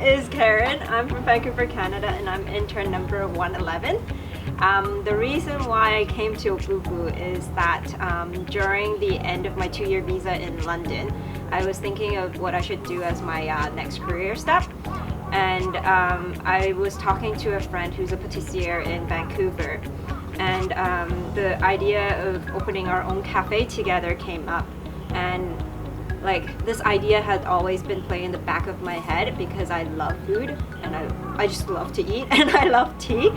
is Karen. I'm from Vancouver, Canada, and I'm intern number 111. The reason why I came to Obubu is that during the end of my 2-year visa in London, I was thinking of what I should do as my next career step. And I was talking to a friend who's a patissier in Vancouver, and the idea of opening our own cafe together came up. And like, this idea had always been playing in the back of my head because I love food and I just love to eat and I love tea.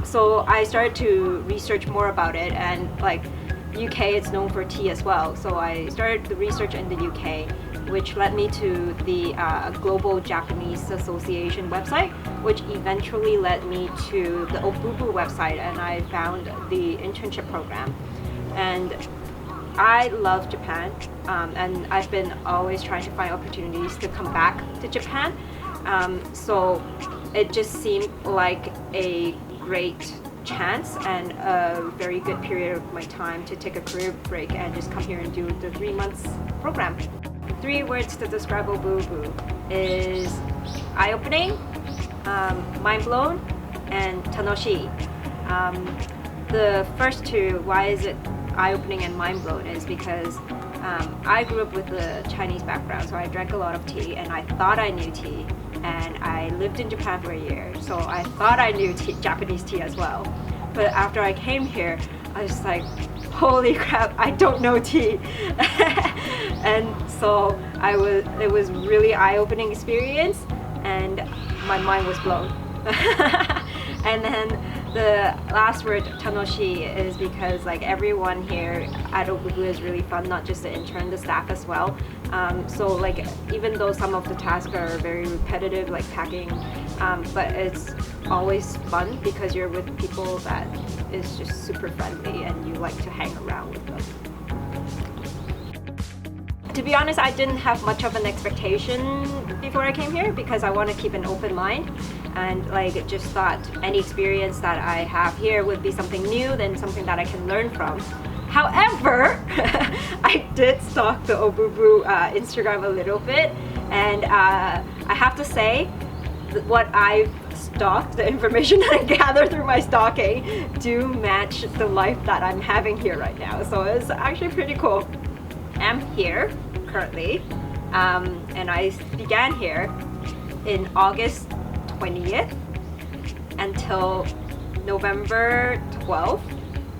So I started to research more about it, and like UK is known for tea as well. So I started the research in the UK, which led me to the Global Japanese Association website, which eventually led me to the Obubu website, and I found the internship program. And I love Japan, and I've been always trying to find opportunities to come back to Japan. So it just seemed like a great chance and a very good period of my time to take a career break and just come here and do the 3 months program. 3 words to describe Obubu is eye-opening, mind-blown, and tanoshi. The first two, why is it eye-opening and mind-blown, is because I grew up with a Chinese background, so I drank a lot of tea and I thought I knew tea, and I lived in Japan for a year, so I thought I knew Japanese tea as well. But after I came here, I was like, holy crap, I don't know tea. And so it was really eye-opening experience, and my mind was blown. And then the last word, tanoshi, is because like everyone here at Obubu is really fun, not just the intern, the staff as well. So like, even though some of the tasks are very repetitive, like packing, but it's always fun because you're with people that is just super friendly and you like to hang around with them. To be honest, I didn't have much of an expectation before I came here because I want to keep an open mind, and like just thought any experience that I have here would be something new, then something that I can learn from. However, I did stalk the Obubu Instagram a little bit, and I have to say what I've stalked, the information that I gathered through my stalking, do match the life that I'm having here right now. So it's actually pretty cool. I'm here currently, and I began here in August 20th until November 12th.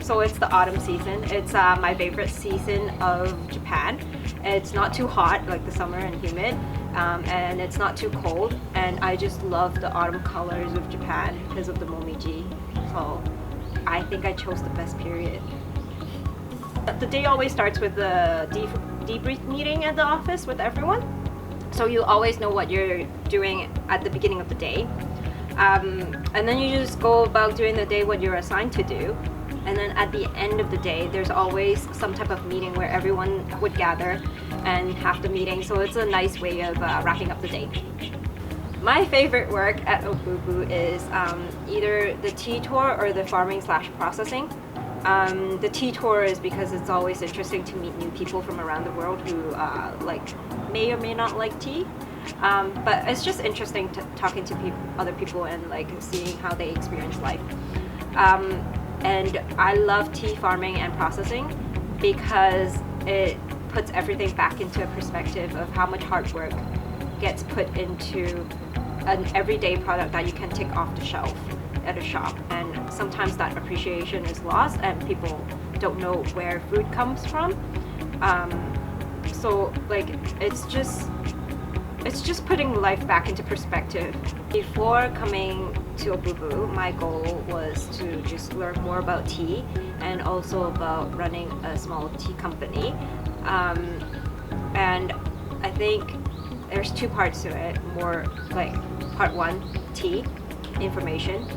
So it's the autumn season. It's my favorite season of Japan. It's not too hot like the summer and humid, and it's not too cold, and I just love the autumn colors of Japan because of the momiji. So I think I chose the best period. The day always starts with the debrief meeting at the office with everyone. So you always know what you're doing at the beginning of the day. And then you just go about doing the day what you're assigned to do. And then at the end of the day, there's always some type of meeting where everyone would gather and have the meeting. So it's a nice way of wrapping up the day. My favorite work at Obubu is either the tea tour or the farming/processing. The tea tour is because it's always interesting to meet new people from around the world who like may or may not like tea. But it's just interesting talking to other people and like seeing how they experience life. And I love tea farming and processing because it puts everything back into a perspective of how much hard work gets put into an everyday product that you can take off the shelf at a shop, and sometimes that appreciation is lost and people don't know where food comes from. So like it's just putting life back into perspective. Before coming to Obubu, my goal was to just learn more about tea and also about running a small tea company. And I think there's 2 parts to it. More like part 1, tea information,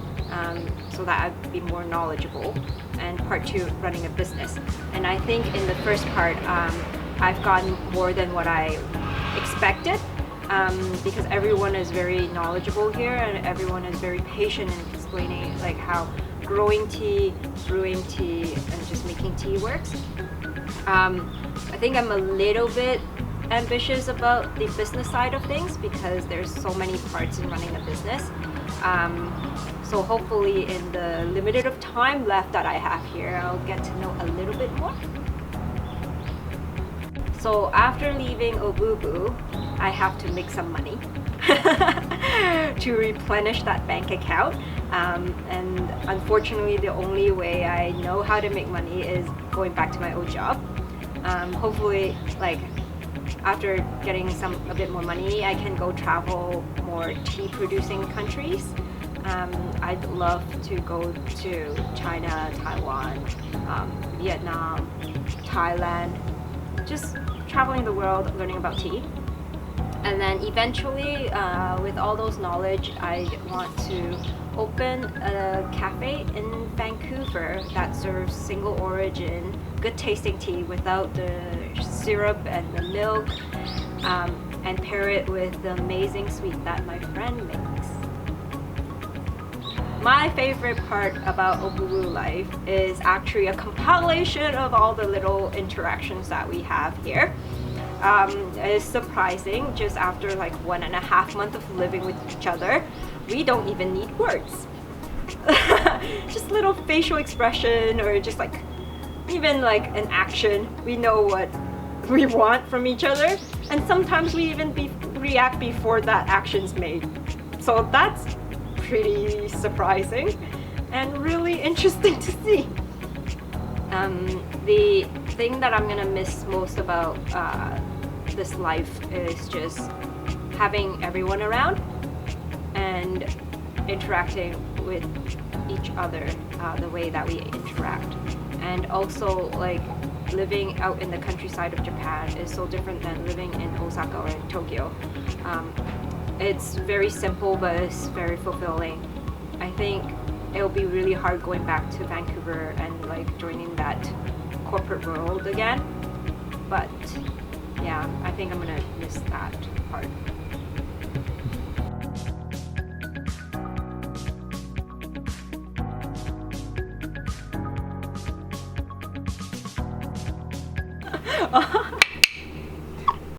so that I'd be more knowledgeable, and part 2, running a business. And I think in the first part, I've gotten more than what I expected, because everyone is very knowledgeable here and everyone is very patient in explaining like how growing tea, brewing tea, and just making tea works. I think I'm a little bit ambitious about the business side of things because there's so many parts in running a business. So hopefully in the limited of time left that I have here, I'll get to know a little bit more. So after leaving Obubu, I have to make some money to replenish that bank account. And unfortunately, the only way I know how to make money is going back to my old job. Hopefully, like after getting a bit more money, I can go travel more tea producing countries. I'd love to go to China, Taiwan, Vietnam, Thailand, just traveling the world, learning about tea. And then eventually, with all those knowledge, I want to open a cafe in Vancouver that serves single origin, good tasting tea without the syrup and the milk, and pair it with the amazing sweet that my friend makes. My favorite part about Obubu life is actually a compilation of all the little interactions that we have here. It's surprising, just after like 1.5 months of living with each other, we don't even need words. Just little facial expression or just like even like an action. We know what we want from each other, and sometimes we even react before that action's made. So that's pretty surprising and really interesting to see. The thing that I'm gonna miss most about this life is just having everyone around and interacting with each other the way that we interact. And also, like, living out in the countryside of Japan is so different than living in Osaka or in Tokyo. It's very simple, but it's very fulfilling. I think it'll be really hard going back to Vancouver and like joining that corporate world again. But yeah, I think I'm gonna miss that part.